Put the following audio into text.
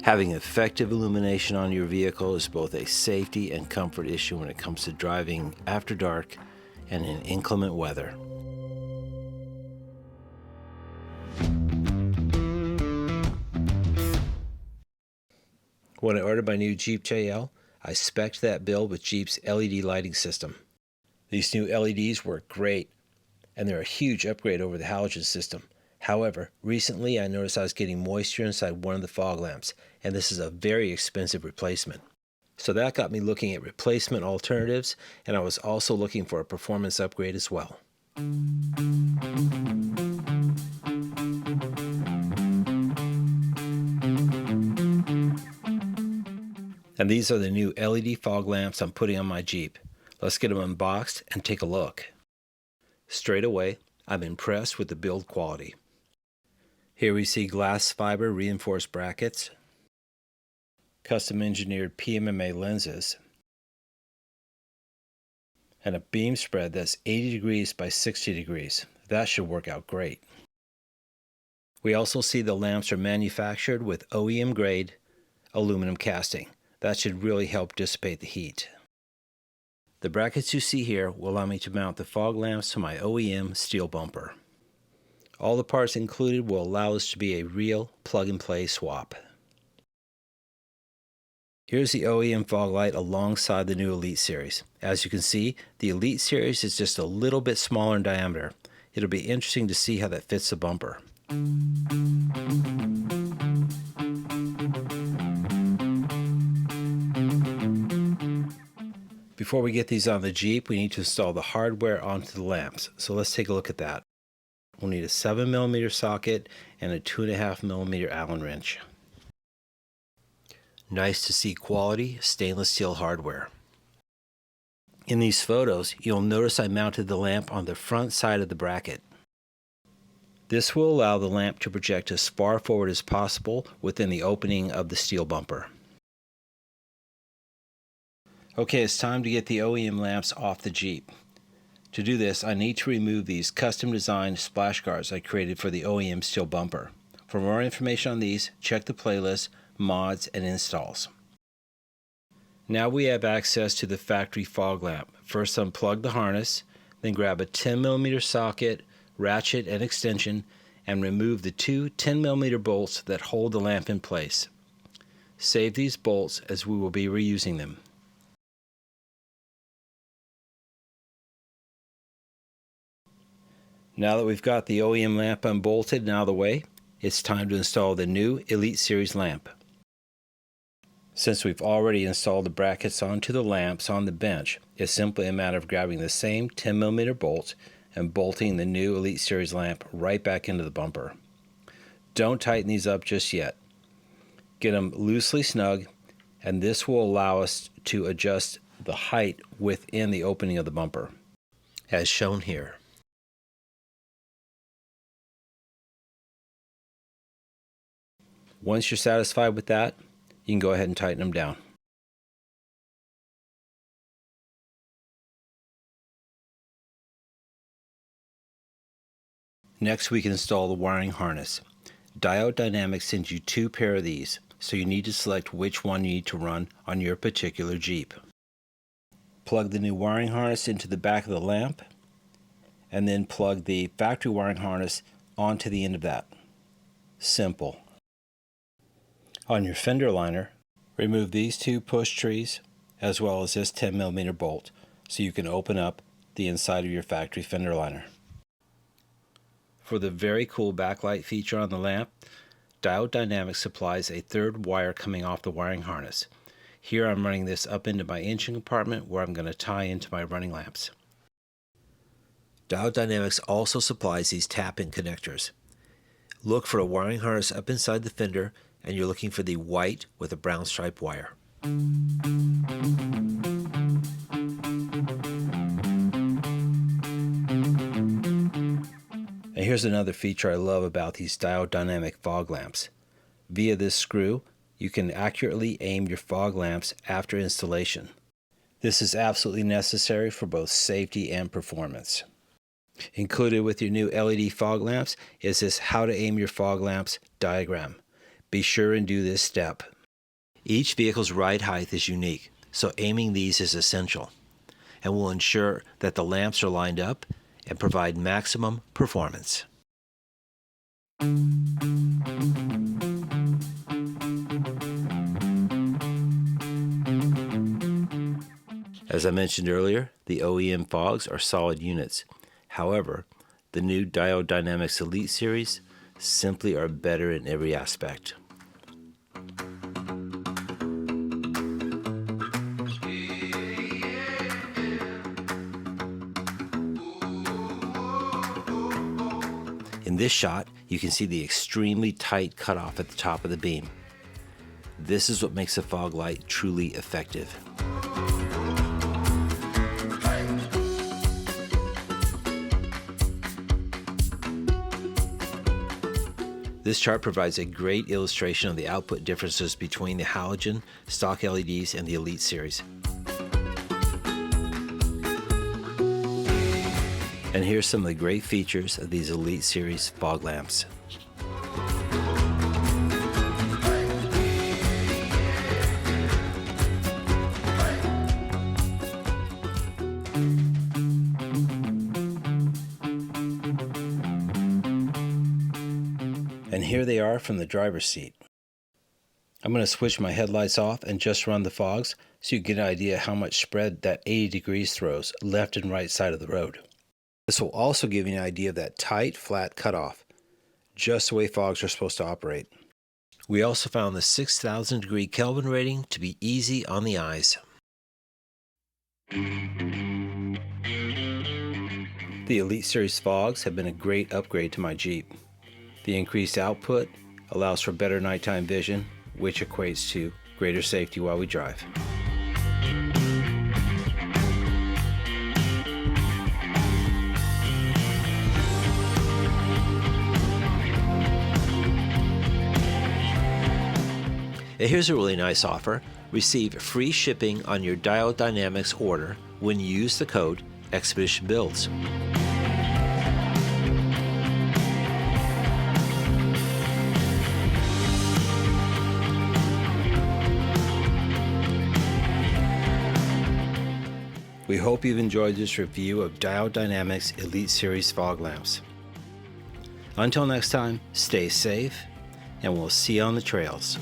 Having effective illumination on your vehicle is both a safety and comfort issue when it comes to driving after dark and in inclement weather. When I ordered my new Jeep JL, I spec'd that build with Jeep's LED lighting system. These new LEDs work great, and they're a huge upgrade over the halogen system. However, recently I noticed I was getting moisture inside one of the fog lamps, and this is a very expensive replacement. So that got me looking at replacement alternatives, and I was also looking for a performance upgrade as well. And these are the new LED fog lamps I'm putting on my Jeep. Let's get them unboxed and take a look. Straight away, I'm impressed with the build quality. Here we see glass fiber reinforced brackets, custom engineered PMMA lenses, and a beam spread that's 80 degrees by 60 degrees. That should work out great. We also see the lamps are manufactured with OEM grade aluminum casting. That should really help dissipate the heat. The brackets you see here will allow me to mount the fog lamps to my OEM steel bumper. All the parts included will allow this to be a real plug-and-play swap. Here's the OEM fog light alongside the new Elite Series. As you can see, the Elite Series is just a little bit smaller in diameter. It'll be interesting to see how that fits the bumper. Before we get these on the Jeep, we need to install the hardware onto the lamps. So let's take a look at that. We'll need a 7mm socket and a 2.5mm Allen wrench. Nice to see quality stainless steel hardware. In these photos, you'll notice I mounted the lamp on the front side of the bracket. This will allow the lamp to project as far forward as possible within the opening of the steel bumper. Okay, it's time to get the OEM lamps off the Jeep. To do this, I need to remove these custom designed splash guards I created for the OEM steel bumper. For more information on these, check the playlist, mods, and installs. Now we have access to the factory fog lamp. First unplug the harness, then grab a 10mm socket, ratchet, and extension, and remove the two 10mm bolts that hold the lamp in place. Save these bolts as we will be reusing them. Now that we've got the OEM lamp unbolted and out of the way, it's time to install the new Elite Series lamp. Since we've already installed the brackets onto the lamps on the bench, it's simply a matter of grabbing the same 10mm bolts and bolting the new Elite Series lamp right back into the bumper. Don't tighten these up just yet. Get them loosely snug, and this will allow us to adjust the height within the opening of the bumper, as shown here. Once you're satisfied with that, you can go ahead and tighten them down. Next, we can install the wiring harness. Diode Dynamics sends you two pair of these, so you need to select which one you need to run on your particular Jeep. Plug the new wiring harness into the back of the lamp, and then plug the factory wiring harness onto the end of that. Simple. On your fender liner, remove these two push trees as well as this 10mm bolt so you can open up the inside of your factory fender liner. For the very cool backlight feature on the lamp, Diode Dynamics supplies a third wire coming off the wiring harness. Here I'm running this up into my engine compartment where I'm going to tie into my running lamps. Diode Dynamics also supplies these tap-in connectors. Look for a wiring harness up inside the fender, and you're looking for the white with a brown stripe wire. And here's another feature I love about these Diode Dynamic fog lamps. Via this screw, you can accurately aim your fog lamps after installation. This is absolutely necessary for both safety and performance. Included with your new LED fog lamps is this How to Aim Your Fog Lamps diagram. Be sure and do this step. Each vehicle's ride height is unique, so aiming these is essential, and will ensure that the lamps are lined up and provide maximum performance. As I mentioned earlier, the OEM fogs are solid units. However, the new Diode Dynamics Elite series simply are better in every aspect. In this shot, you can see the extremely tight cutoff at the top of the beam. This is what makes a fog light truly effective. This chart provides a great illustration of the output differences between the halogen, stock LEDs, and the Elite series. And here's some of the great features of these Elite series fog lamps. And here they are from the driver's seat. I'm going to switch my headlights off and just run the fogs so you get an idea how much spread that 80 degrees throws left and right side of the road. This will also give you an idea of that tight, flat cutoff, just the way fogs are supposed to operate. We also found the 6,000 degree Kelvin rating to be easy on the eyes. The Elite Series fogs have been a great upgrade to my Jeep. The increased output allows for better nighttime vision, which equates to greater safety while we drive. And here's a really nice offer. Receive free shipping on your Diode Dynamics order when you use the code EXPEDITIONBUILDS. We hope you've enjoyed this review of Diode Dynamics Elite Series fog lamps. Until next time, stay safe, and we'll see you on the trails.